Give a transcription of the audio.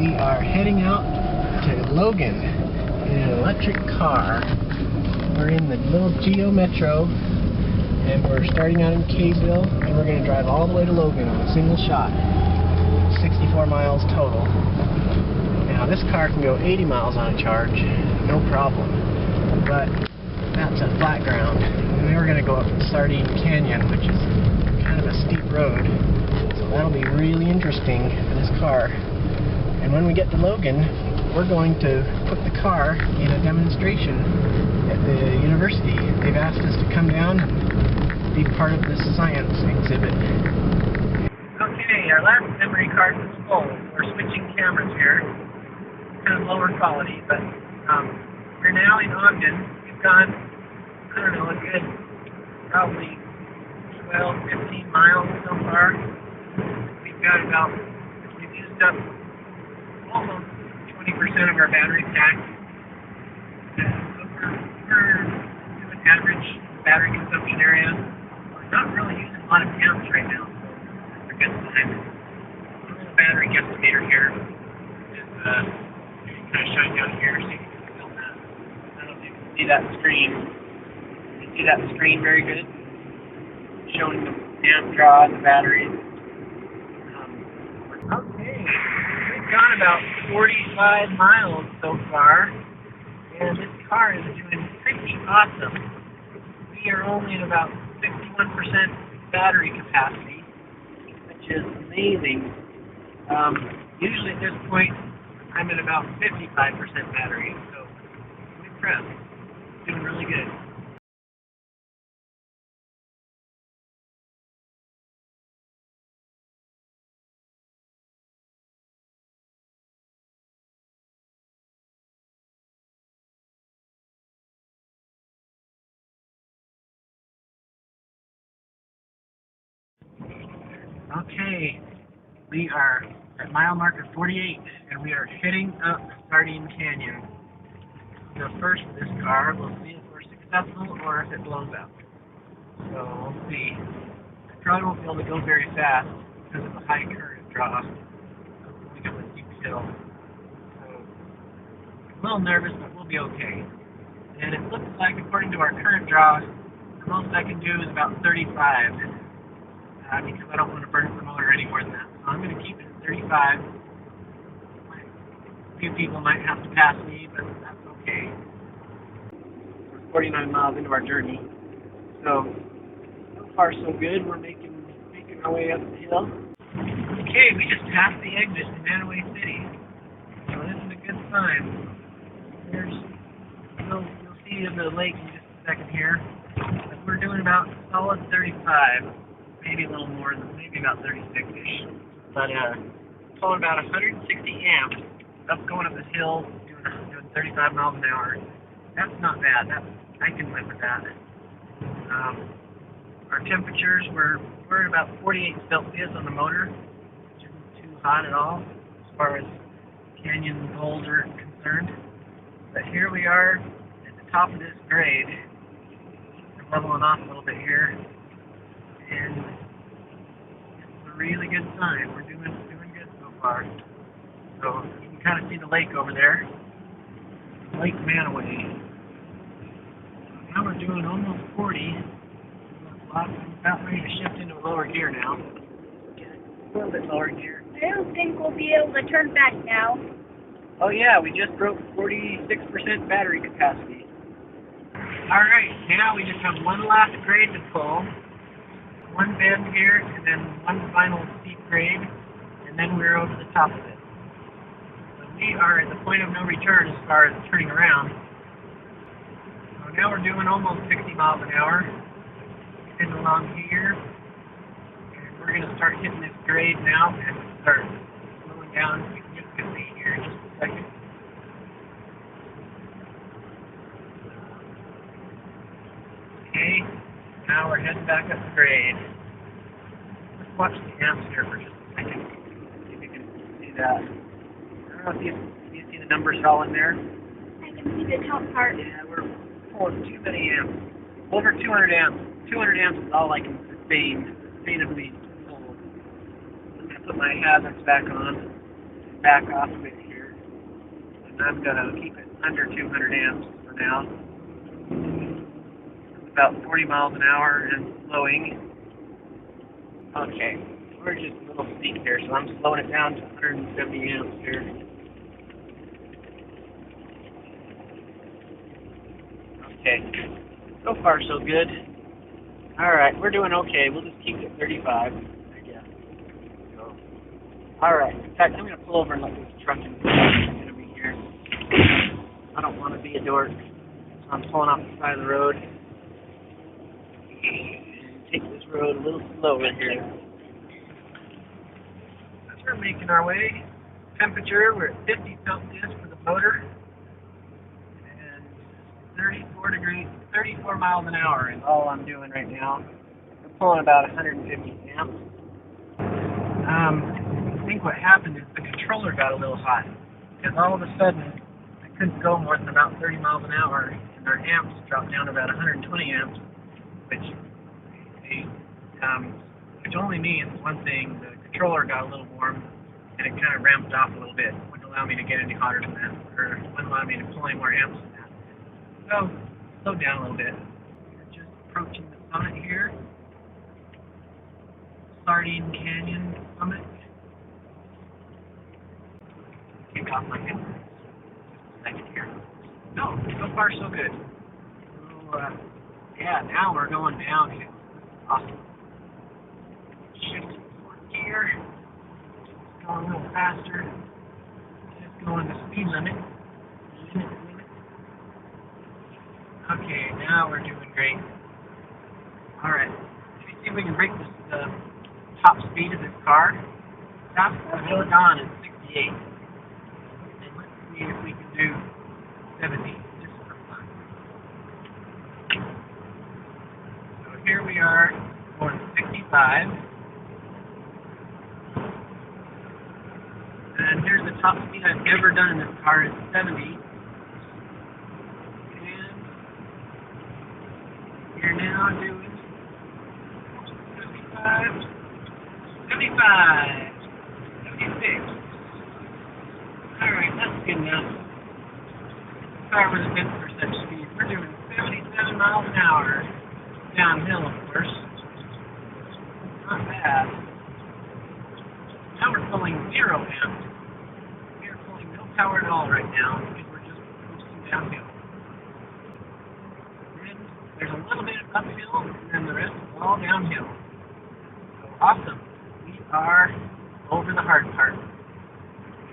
We are heading out to Logan in an electric car. We're in the little Geo Metro, and we're starting out in Kaysville, and we're going to drive all the way to Logan in a single shot. 64 miles total. Now this car can go 80 miles on a charge, no problem, but that's a flat ground. And then we're going to go up the Sardine Canyon, which is kind of a steep road, so that'll be really interesting for this car. And when we get to Logan, we're going to put the car in a demonstration at the university. They've asked us to come down and be part of this science exhibit. Okay, our last memory card was full. We're switching cameras here. Kind of lower quality, but we're now in Ogden. We've gone, I don't know, a good probably 12, 15 miles so far. We've used up almost 20% of our battery pack. We're doing average battery consumption area. We're not really using a lot of amps right now, so that's a good sign. The little battery guesstimator here is kind of showing down here, so you can feel that. I don't know if you can see that screen. You can see that screen very good, showing the amp draw and the batteries. Okay, we've gone about 45 miles so far, and this car is doing pretty awesome. We are only at about 61% battery capacity, which is amazing. Usually at this point, I'm at about 55% battery, so I'm impressed. Doing really good. Okay, we are at mile marker 48, and we are heading up Sardine Canyon. So first, this car, we'll see if we're successful or if it blows up. So we'll see. I probably won't be able to go very fast because of the high current draw. We got the steep hill. So I'm a little nervous, but we'll be okay. And it looks like, according to our current draw, the most I can do is about 35. Because I don't want to burn up the motor any more than that. So I'm going to keep it at 35. A few people might have to pass me, but that's okay. We're 49 miles into our journey. So far so good. We're making our way up the hill. Okay, we just passed the exit to Manaway City. So this is a good sign. You'll see in the lake in just a second here. But we're doing about solid 35. Maybe a little more, maybe about 36-ish. But pulling about 160 amps, up going up this hill, doing 35 miles an hour. That's not bad. I can live with that. Our temperatures we're at about 48 Celsius on the motor, which isn't too hot at all as far as canyon goals are concerned. But here we are at the top of this grade. We're leveling off a little bit here. And it's a really good sign. We're doing good so far. So you can kind of see the lake over there, Lake Manaway. Now we're doing almost 40. I'm about ready to shift into a lower gear now. A little bit lower gear. I don't think we'll be able to turn back now. Oh yeah, we just broke 46% battery capacity. All right, now we just have one last grade to pull. One bend here, and then one final steep grade, and then we're over the top of it. So we are at the point of no return as far as turning around. So now we're doing almost 60 miles an hour. Heading along here, and we're going to start hitting this grade now and start slowing down significantly here in just a second. Okay. Now we're heading back up the grade. Let's watch the amps here for just a second. See if you can see that. I don't know if you see the numbers all in there. I can see the top part. Yeah, we're pulling too many amps. Over 200 amps. 200 amps is all I can sustainably pull. I'm going to put my hazards back on. back off a bit here. And I'm going to keep it under 200 amps for now. It's about 40 miles an hour and slowing. Okay, we're just a little steep here, so I'm slowing it down to 170 amps here. Okay, so far so good. Alright, we're doing okay. We'll just keep it at 35, I guess. So, alright, in fact, I'm going to pull over and let this truck in front of me here. I don't want to be a dork, so I'm pulling off the side of the road. And take this road a little slower here. As we're making our way, temperature, we're at 50 Celsius for the motor. 34 miles an hour is all I'm doing right now. I'm pulling about 150 amps. I think what happened is the controller got a little hot, because all of a sudden I couldn't go more than about 30 miles an hour, and our amps dropped down to about 120 amps, which only means one thing: the controller got a little warm, and it kind of ramped off a little bit. It wouldn't allow me to get any hotter than that, or it wouldn't allow me to pull any more amps than that. So, slow down a little bit. We're just approaching the summit here. Sardine Canyon summit. Kick off my head. Just a second here. No, so far so good. So, yeah, now we're going downhill. Awesome. Shift to fourth gear. Just going a little faster. Just going the speed limit. Okay, now we're doing great. Alright, let me see if we can break this top speed of this car. Top speed on is 68. And let's see if we can do 70, just for fun. So here we are, going 65. And here's the top speed I've ever done in this car is 70. You're now doing 75, 76. Alright, that's good enough. This car was meant for such speed. We're doing 77 miles an hour. Downhill, of course. Not bad. Now we're pulling 0 amps. We are pulling no power at all right now because we're just coasting downhill. There's a little bit of uphill, and then the rest is all downhill. So awesome. We are over the hard part.